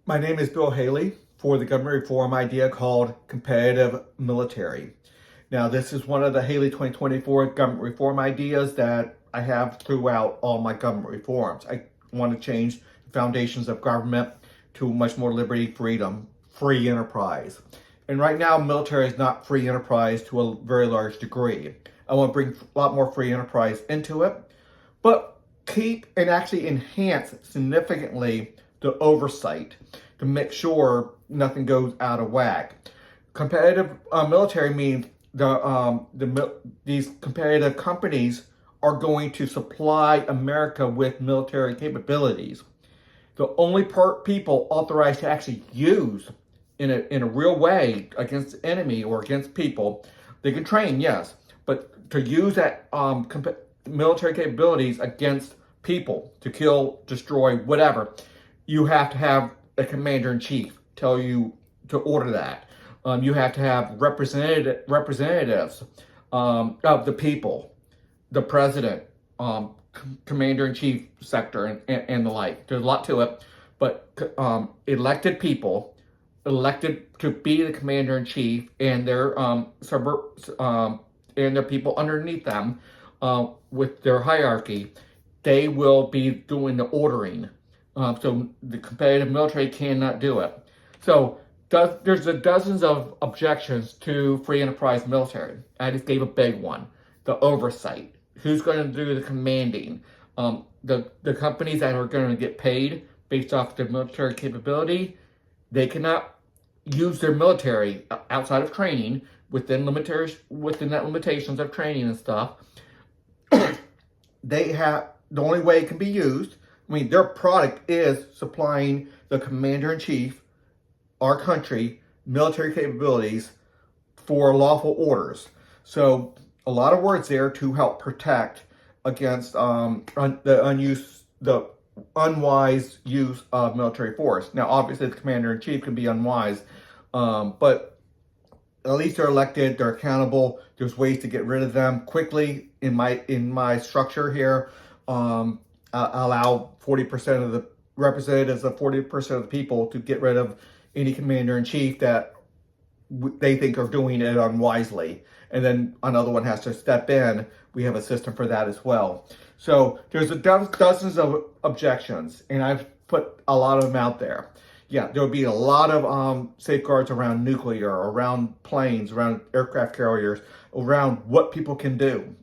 My name is Bill Haley for the government reform idea called competitive military. Now, this is one of the Haley 2024 government reform ideas that I have throughout all my government reforms. I want to change the foundations of government to much more liberty, freedom, free enterprise. And right now, military is not free enterprise to a very large degree. I want to bring a lot more free enterprise into it, but keep and actually enhance significantly the oversight to make sure nothing goes out of whack. Competitive military means these competitive companies are going to supply America with military capabilities. The only people authorized to actually use in a real way against the enemy or against people, they can train, yes, but to use that military capabilities against people, to kill, destroy, whatever, you have to have a commander-in-chief tell you to order that. You have to have representatives of the people, the president, commander-in-chief sector, and the like. There's a lot to it, but elected people, elected to be the commander-in-chief, and their and their people underneath them, with their hierarchy, they will be doing the ordering. So the competitive military cannot do it. So there's dozens of objections to free enterprise military. I just gave a big one: the oversight. Who's going to do the commanding? The companies that are going to get paid based off their military capability, they cannot use their military outside of training within that limitations of training and stuff. They have the only way it can be used. I mean, their product is supplying the commander-in-chief, our country, military capabilities for lawful orders. So a lot of words there to help protect against the unwise use of military force. Now, obviously, the commander-in-chief can be unwise, but at least they're elected, they're accountable. There's ways to get rid of them quickly. In my structure here, allow 40% of the representatives of 40% of the people to get rid of any commander-in-chief that they think are doing it unwisely. And then another one has to step in. We have a system for that as well. So there's dozens of objections, and I've put a lot of them out there. Yeah, there will be a lot of safeguards around nuclear, around planes, around aircraft carriers, around what people can do.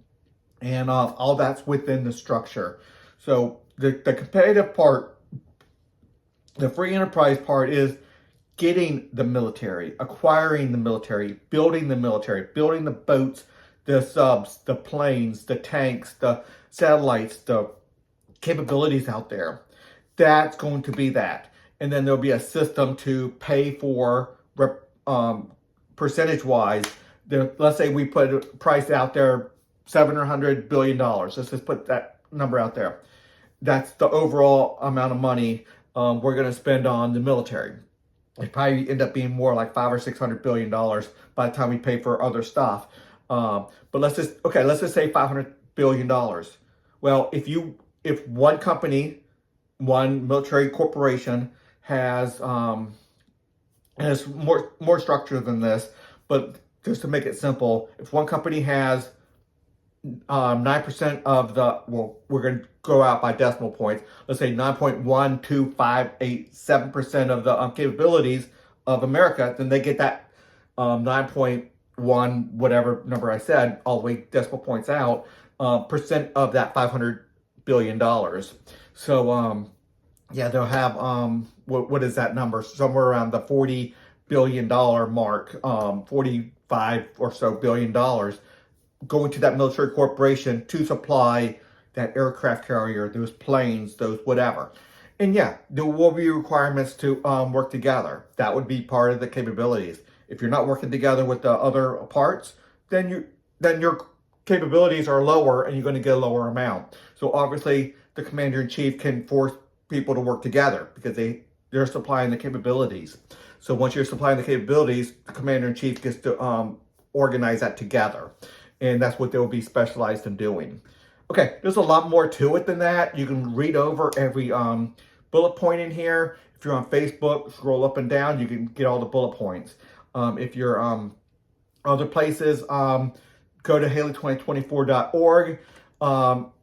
And all that's within the structure. So the competitive part, the free enterprise part, is getting the military, acquiring the military, building the boats, the subs, the planes, the tanks, the satellites, the capabilities out there. That's going to be that. And then there'll be a system to pay for percentage-wise. Let's say we put a price out there, $700 billion. Let's just put that number out there. That's the overall amount of money we're going to spend on the military. It probably end up being more like $500 or $600 billion by the time we pay for other stuff. But let's just say $500 billion. Well, if one company, one military corporation has more structure than this, but just to make it simple, if one company has 9% of we're going to go out by decimal points. Let's say 9.12587% of the capabilities of America, then they get that 9.1, whatever number I said, all the way decimal points out, percent of that $500 billion. So, yeah, they'll have, what is that number? Somewhere around the $40 billion mark, 45 or so billion dollars going to that military corporation to supply that aircraft carrier, those planes, those whatever. And yeah, there will be requirements to work together. That would be part of the capabilities. If you're not working together with the other parts, then your capabilities are lower and you're going to get a lower amount. So obviously the commander-in-chief can force people to work together because they're supplying the capabilities. So once you're supplying the capabilities, the commander-in-chief gets to organize that together. And that's what they'll be specialized in doing. Okay, there's a lot more to it than that. You can read over every bullet point in here. If you're on Facebook, scroll up and down, you can get all the bullet points. If you're other places, go to Haley2024.org,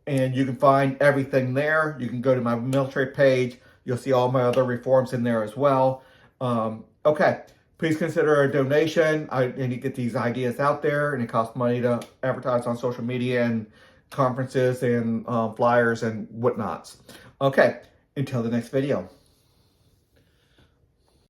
and you can find everything there. You can go to my military page. You'll see all my other reforms in there as well. Okay, please consider a donation. I need to get these ideas out there, and it costs money to advertise on social media and conferences and flyers and whatnots. Okay, until the next video.